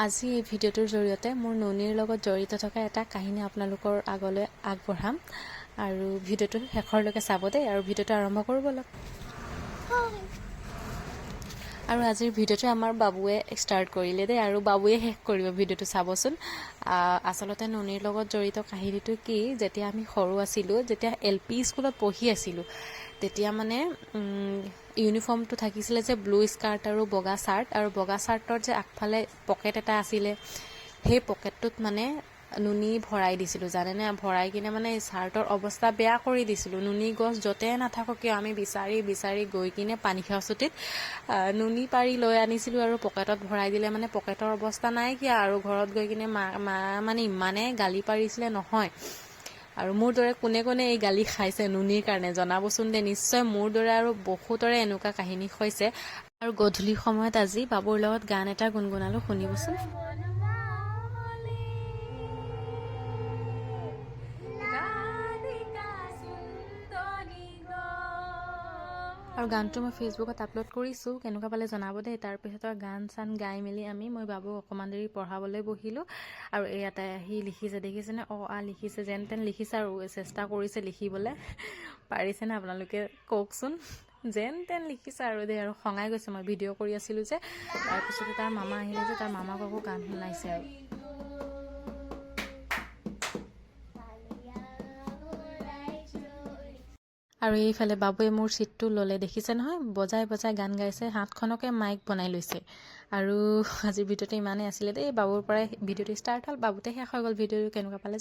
আজি এই ভিডিঅ'টোৰ জৰিয়তে মোৰ ননীৰ লগত জড়িত থকা এটা কাহিনী আপোনালোকৰ আগলৈ আগবঢ়াম আৰু ভিডিঅ'টো শেষৰলৈকে চাব দেই আৰু ভিডিঅ'টো আৰম্ভ কৰোঁ বলক। আৰু আজিৰ ভিডিঅ'টো আমাৰ বাবুৱে ষ্টাৰ্ট কৰিলে দেই আৰু বাবুৱে শেষ কৰিব ভিডিঅ'টো চাবচোন। আচলতে ননীৰ লগত জড়িত কাহিনীটো কি, যেতিয়া আমি সৰু আছিলোঁ, যেতিয়া LP স্কুলত পঢ়ি আছিলোঁ, তেতিয়া মানে ইউনিফৰ্মটো থাকিছিলে যে ব্লু স্কাৰ্ট আৰু বগা চাৰ্ট, আৰু বগা চাৰ্টৰ যে আগফালে পকেট এটা আছিলে, সেই পকেটটোত মানে নুনী ভৰাই দিছিলোঁ জানেনে। ভৰাই কিনে মানে চাৰ্টৰ অৱস্থা বেয়া কৰি দিছিলোঁ। নুনী গছ য'তে নাথাকক কিয় আমি বিচাৰি বিচাৰি গৈ কিনে পানীখাওচুটিত নুনী পাৰি লৈ আনিছিলোঁ আৰু পকেটত ভৰাই দিলে মানে পকেটৰ অৱস্থা নাইকিয়া। আৰু ঘৰত গৈ কিনে মা মানে ইমানে গালি পাৰিছিলে নহয়। আৰু মোৰ দৰে কোনে কোনে এই গালি খাইছে নুনীৰ কাৰণে জনাবচোন দে। নিশ্চয় মোৰ দৰে আৰু বহুতৰে এনেকুৱা কাহিনী হৈছে। আৰু গধূলি সময়ত আজি বাবুৰ লগত গান এটা গুণগুণালোঁ, শুনিবচোন। আৰু গানটো মই ফেচবুকত আপলোড কৰিছোঁ, কেনেকুৱা পালে জনাব দেই। তাৰপিছত গান চান গাই মেলি মই বাবুক অকণমান দেৰি পঢ়াবলৈ বহিলোঁ। আৰু ইয়াতে আহি লিখিছে, দেখিছেনে, লিখিছে, যেন তেন লিখিছে আৰু চেষ্টা কৰিছে লিখিবলৈ। পাৰিছেনে আপোনালোকে কওকচোন। যেন তেন লিখিছে আৰু দেই, আৰু খঙাই গৈছে। মই ভিডিঅ' কৰি আছিলোঁ যে, তাৰপিছতে তাৰ মামা আহিলে যে, তাৰ মামাক আকৌ গান শুনাইছে আৰু। আৰু এইফালে বাবুৱে মোৰ ছিটটো ল'লে, দেখিছে নহয়, বজাই বজাই গান গাইছে, হাতখনকে মাইক বনাই লৈছে। আৰু আজিৰ ভিডিঅ'টো ইমানেই আছিলে দেই। বাবুৰ পৰাই ভিডিঅ'টো ষ্টাৰ্ট হ'ল, বাবুতে শেষ হৈ গ'ল। ভিডিঅ'টো কেনেকুৱা পালে